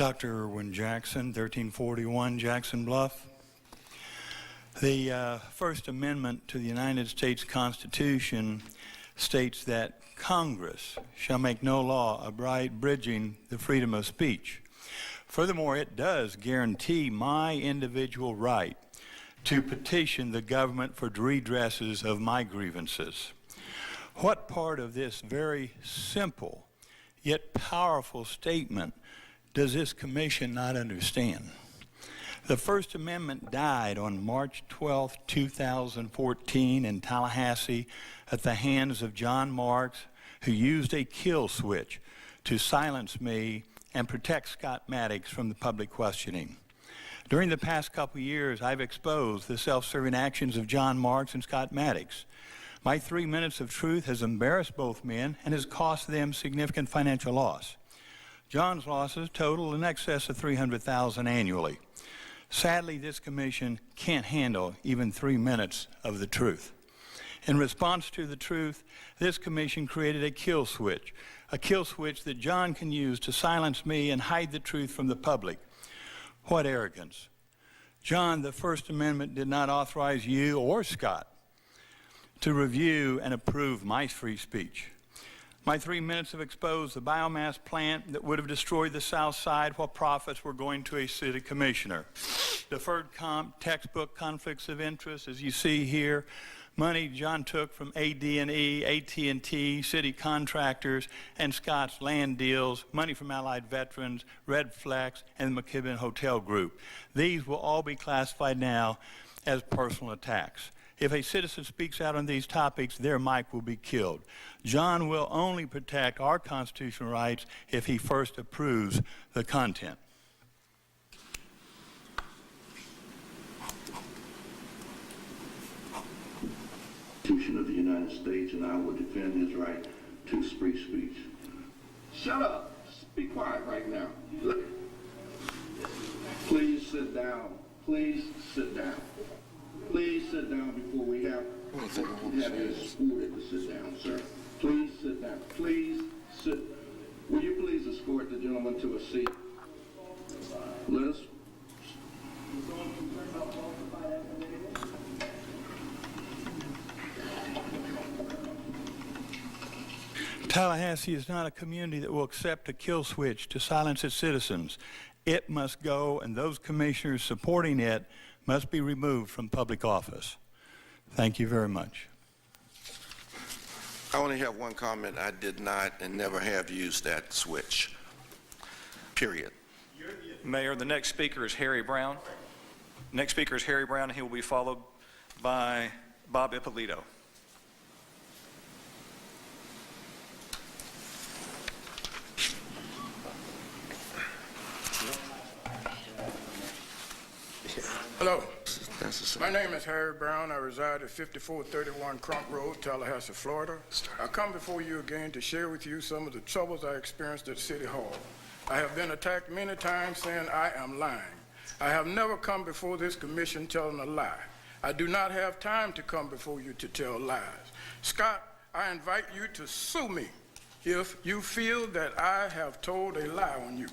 Dr. Irwin Jackson, 1341 Jackson Bluff. The First Amendment to the United States Constitution states that Congress shall make no law abridging the freedom of speech. Furthermore, it does guarantee my individual right to petition the government for redresses of my grievances. What part of this very simple yet powerful statement does this commission not understand? The First Amendment died on March 12, 2014 in Tallahassee at the hands of John Marks, who used a kill switch to silence me and protect Scott Maddox from the public questioning. During the past couple years, I've exposed the self-serving actions of John Marks and Scott Maddox. My 3 minutes of truth has embarrassed both men and has cost them significant financial loss. John's losses total in excess of $300,000 annually. Sadly, this commission can't handle even 3 minutes of the truth. In response to the truth, this commission created a kill switch that John can use to silence me and hide the truth from the public. What arrogance. John, the First Amendment did not authorize you or Scott to review and approve my free speech. My 3 minutes have exposed the biomass plant that would have destroyed the South Side while profits were going to a city commissioner. Deferred comp, textbook conflicts of interest, as you see here. Money John took from AD&E, AT&T, city contractors, and Scott's land deals, money from Allied Veterans, Red Flex, and the McKibben Hotel Group. These will all be classified now as personal attacks. If a citizen speaks out on these topics, their mic will be killed. John will only protect our constitutional rights if he first approves the content. Constitution of the United States, and I will defend his right to free speech. Shut up. Be quiet right now. Look. Please sit down. Please sit down. Please sit down before we have you escorted to sit down, sir. Please sit down. Please sit. Will you please escort the gentleman to a seat? Let us. Tallahassee is not a community that will accept a kill switch to silence its citizens. It must go, and those commissioners supporting it must be removed from public office. Thank you very much. I only have one comment. I did not and never have used that switch, period. Mayor, the next speaker is Harry Brown. Next speaker is Harry Brown, and he will be followed by Bob Ippolito. Hello. My name is Harry Brown. I reside at 5431 Crump Road, Tallahassee, Florida. I come before you again to share with you some of the troubles I experienced at City Hall. I have been attacked many times saying I am lying. I have never come before this commission telling a lie. I do not have time to come before you to tell lies. Scott, I invite you to sue me if you feel that I have told a lie on you.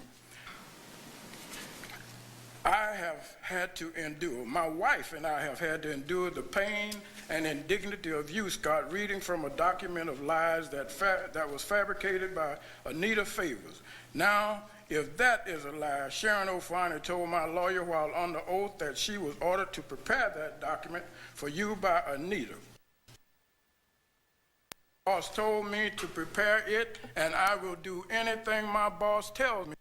I have had to endure, my wife and I have had to endure the pain and indignity of you, Scott, reading from a document of lies that was fabricated by Anita Favors. Now, if that is a lie, Sharon O'Fonnell told my lawyer while under oath that she was ordered to prepare that document for you by Anita. Boss told me to prepare it, and I will do anything my boss tells me.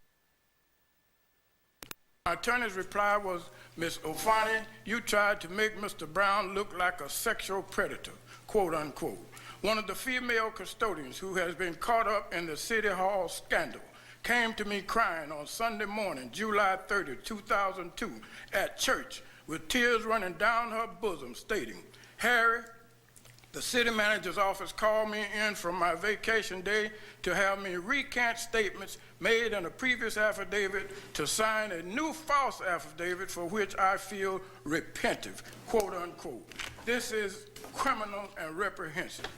My attorney's reply was, Ms. O'Fonnell, you tried to make Mr. Brown look like a sexual predator, quote unquote. One of the female custodians who has been caught up in the City Hall scandal came to me crying on Sunday morning, July 30, 2002, at church with tears running down her bosom, stating, Harry, the city manager's office called me in from my vacation day to have me recant statements made in a previous affidavit to sign a new false affidavit for which I feel repentive, quote unquote. This is criminal and reprehensible.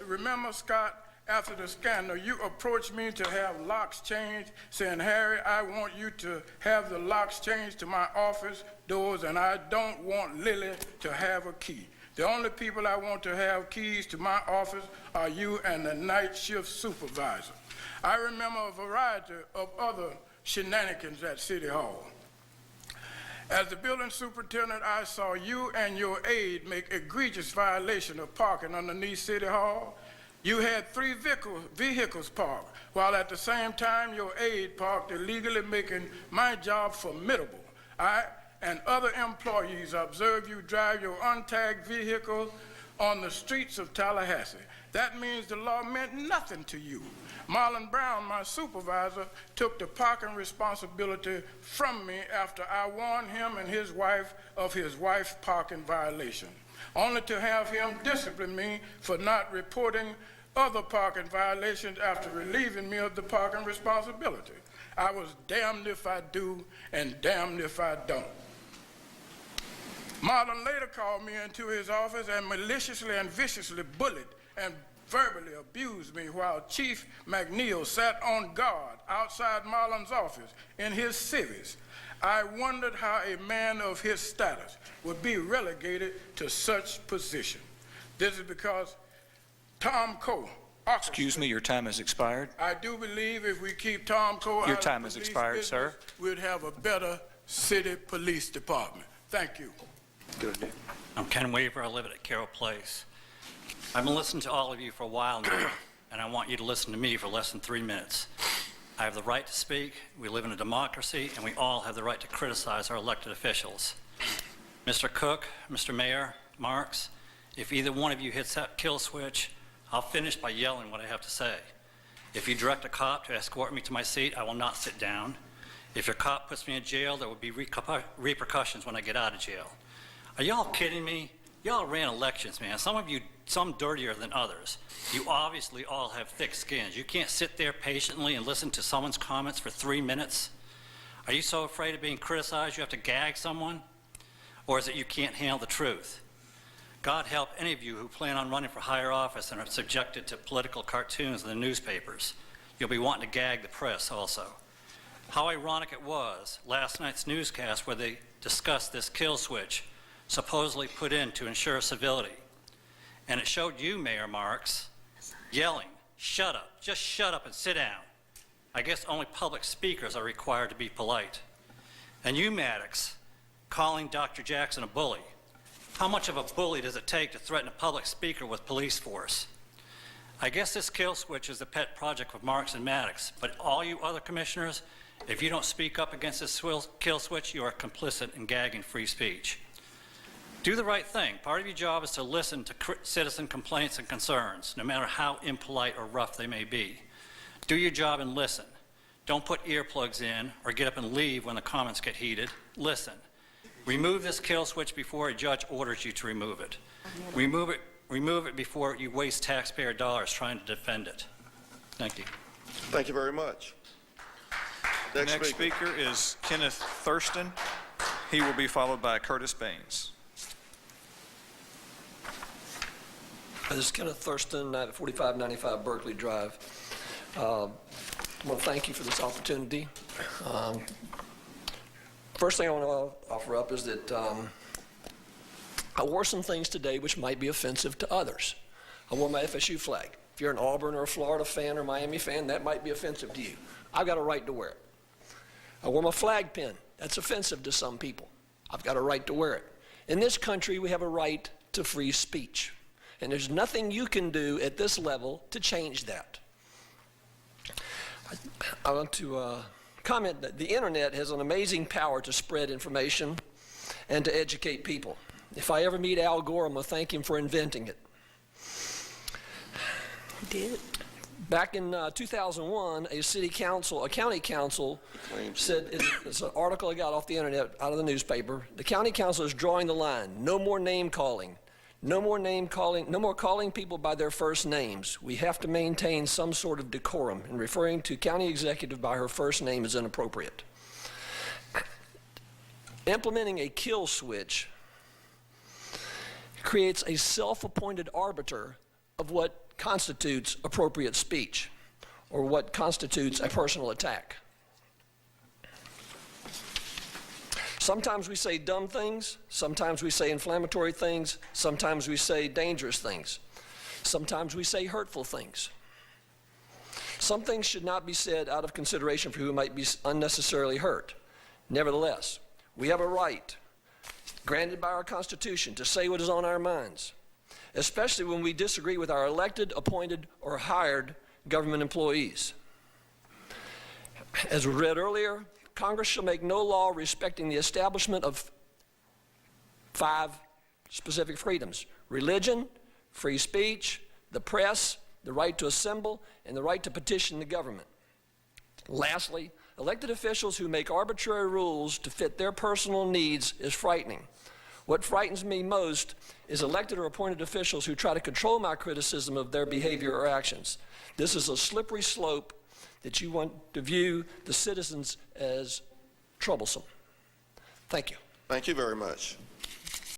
Remember, Scott, after the scandal, you approached me to have locks changed, saying, Harry, I want you to have the locks changed to my office doors, and I don't want Lily to have a key. The only people I want to have keys to my office are you and the night shift supervisor. I remember a variety of other shenanigans at City Hall. As the building superintendent, I saw you and your aide make egregious violation of parking underneath City Hall. You had 3 vehicles parked, while at the same time your aide parked illegally, making my job formidable. I and other employees observed you drive your untagged vehicle on the streets of Tallahassee. That means the law meant nothing to you. Marlon Brown, my supervisor, took the parking responsibility from me after I warned him and his wife of his wife's parking violation, only to have him discipline me for not reporting other parking violations after relieving me of the parking responsibility. I was damned if I do and damned if I don't. Marlon later called me into his office and maliciously and viciously bullied and verbally abused me while Chief McNeil sat on guard outside Marlon's office in his civvies. I wondered how a man of his status would be relegated to such position. This is because Tom Coe. Excuse me, your time has expired. I do believe if we keep Tom Coe Your out time of has police expired, business, sir. we'd have a better city police department. Thank you. Good. I'm Ken Weaver. I live at Carroll Place. I've been listening to all of you for a while now, and I want you to listen to me for less than 3 minutes. I have the right to speak. We live in a democracy, and we all have the right to criticize our elected officials. Mr. Cook, Mr. Mayor, Marks, if either one of you hits that kill switch, I'll finish by yelling what I have to say. If you direct a cop to escort me to my seat, I will not sit down. If your cop puts me in jail, there will be repercussions when I get out of jail. Are y'all kidding me? Y'all ran elections, man. Some of you, some dirtier than others. You obviously all have thick skins. You can't sit there patiently and listen to someone's comments for 3 minutes. Are you so afraid of being criticized you have to gag someone? Or is it you can't handle the truth? God help any of you who plan on running for higher office and are subjected to political cartoons in the newspapers. You'll be wanting to gag the press also. How ironic it was, last night's newscast where they discussed this kill switch supposedly put in to ensure civility. And it showed you, Mayor Marks, yelling, shut up, just shut up and sit down. I guess only public speakers are required to be polite. And you, Maddox, calling Dr. Jackson a bully. How much of a bully does it take to threaten a public speaker with police force? I guess this kill switch is a pet project of Marks and Maddox, but all you other commissioners, if you don't speak up against this kill switch, you are complicit in gagging free speech. Do the right thing. Part of your job is to listen to citizen complaints and concerns, no matter how impolite or rough they may be. Do your job and listen. Don't put earplugs in or get up and leave when the comments get heated. Listen. Remove this kill switch before a judge orders you to remove it. Remove it before you waste taxpayer dollars trying to defend it. Thank you. Thank you very much. Next speaker is Kenneth Thurston. He will be followed by Curtis Baines. This is Kenneth Thurston at 4595 Berkeley Drive. I want to thank you for this opportunity. First thing I want to offer up is that I wore some things today which might be offensive to others. I wore my FSU flag. If you're an Auburn or a Florida fan or Miami fan, that might be offensive to you. I've got a right to wear it. I wore my flag pin. That's offensive to some people. I've got a right to wear it. In this country, we have a right to free speech. And there's nothing you can do at this level to change that. I want to comment that the internet has an amazing power to spread information and to educate people. If I ever meet Al Gore, I'm going to thank him for inventing it. He did. Back in 2001, a county council said, it's an article I got off the internet, out of the newspaper, the county council is drawing the line, no more name calling. No more calling people by their first names. We have to maintain some sort of decorum, and referring to county executive by her first name is inappropriate. Implementing a kill switch creates a self-appointed arbiter of what constitutes appropriate speech or what constitutes a personal attack. Sometimes we say dumb things, sometimes we say inflammatory things, sometimes we say dangerous things, sometimes we say hurtful things. Some things should not be said out of consideration for who might be unnecessarily hurt. Nevertheless, we have a right, granted by our Constitution, to say what is on our minds, especially when we disagree with our elected, appointed, or hired government employees. As we read earlier, Congress shall make no law respecting the establishment of 5 specific freedoms: religion, free speech, the press, the right to assemble, and the right to petition the government. Lastly, elected officials who make arbitrary rules to fit their personal needs is frightening. What frightens me most is elected or appointed officials who try to control my criticism of their behavior or actions. This is a slippery slope that you want to view the citizens as troublesome. Thank you. Thank you very much.